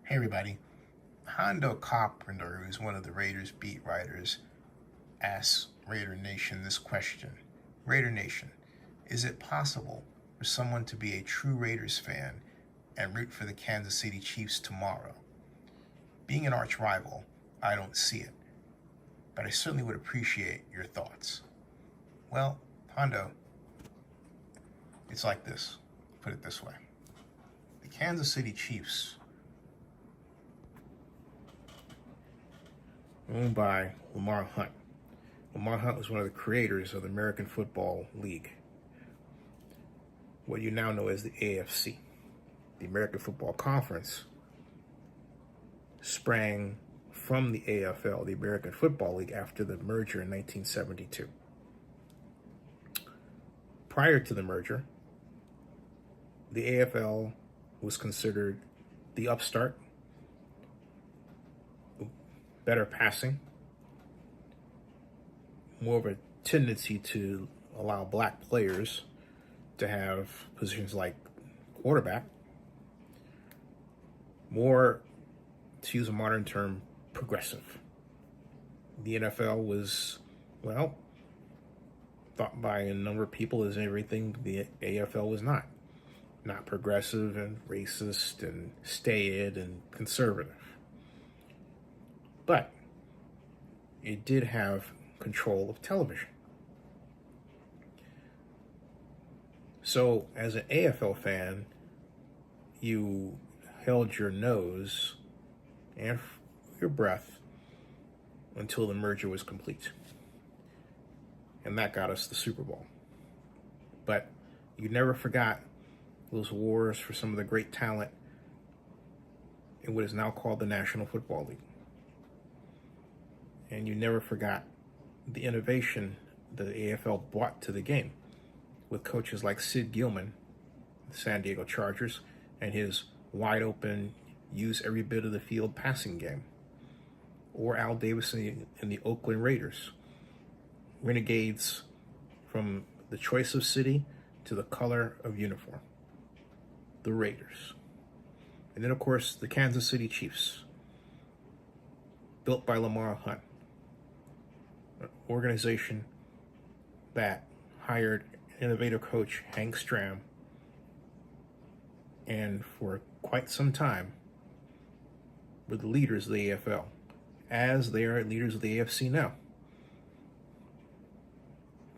Hey everybody, Hondo Carpenter, who's one of the Raiders beat writers, asks Raider Nation this question. Raider Nation, is it possible for someone to be a true Raiders fan and root for the Kansas City Chiefs tomorrow? Being an arch rival, I don't see it, but I certainly would appreciate your thoughts. Well, Hondo, it's like this. Put it this way. The Kansas City Chiefs, owned by Lamar Hunt. Lamar Hunt was one of the creators of the American Football League, what you now know as the AFC. The American Football Conference sprang from the AFL, the American Football League, after the merger in 1972. Prior to the merger, the AFL was considered the upstart, better passing, more of a tendency to allow black players to have positions like quarterback, more, to use a modern term, progressive. The NFL was, well, thought by a number of people as everything the AFL was not. Not progressive and racist and staid and conservative. But it did have control of television. So as an AFL fan, you held your nose and your breath until the merger was complete. And that got us the Super Bowl. But you never forgot those wars for some of the great talent in what is now called the National Football League. And you never forgot the innovation that the AFL brought to the game with coaches like Sid Gilman, the San Diego Chargers, and his wide open, use every bit of the field passing game. Or Al Davis in the Oakland Raiders. Renegades from the choice of city to the color of uniform. The Raiders. And then, of course, the Kansas City Chiefs, built by Lamar Hunt, an organization that hired innovative coach Hank Stram, and for quite some time were the leaders of the AFL, as they are leaders of the AFC now.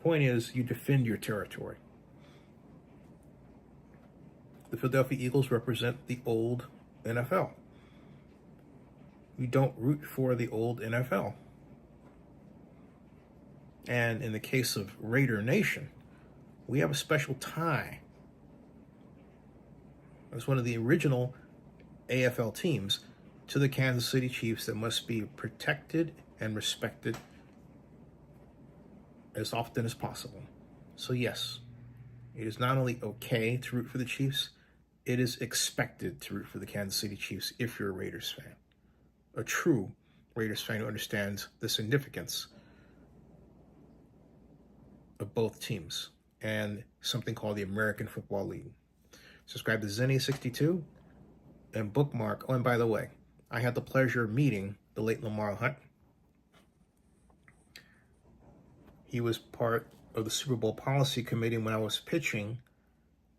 Point is, you defend your territory. The Philadelphia Eagles represent the old NFL. You don't root for the old NFL. And in the case of Raider Nation, we have a special tie. As one of the original AFL teams to the Kansas City Chiefs that must be protected and respected as often as possible. So yes, it is not only okay to root for the Chiefs, it is expected to root for the Kansas City Chiefs if you're a Raiders fan. A true Raiders fan who understands the significance of both teams and something called the American Football League. Subscribe to Zenny62 and bookmark. Oh, and by the way, I had the pleasure of meeting the late Lamar Hunt. He was part of the Super Bowl policy committee when I was pitching,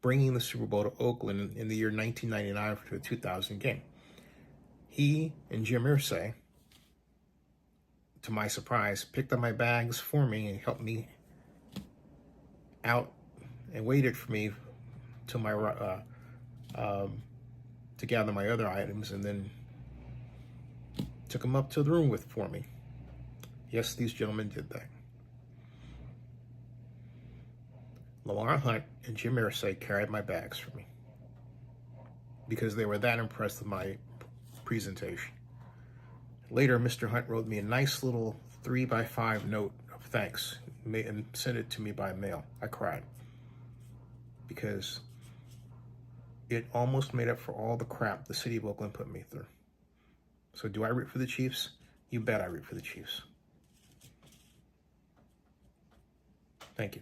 bringing the Super Bowl to Oakland in the year 1999 for the 2000 game. He and Jim Irsay, to my surprise, picked up my bags for me and helped me out and waited for me till my to gather my other items, and then took them up to the room for me. Yes, these gentlemen did that. Lamar Hunt and Jim Irsay carried my bags for me because they were that impressed with my presentation. Later, Mr. Hunt wrote me a nice little 3x5 note of thanks and sent it to me by mail. I cried because it almost made up for all the crap the city of Oakland put me through. So do I root for the Chiefs? You bet I root for the Chiefs. Thank you.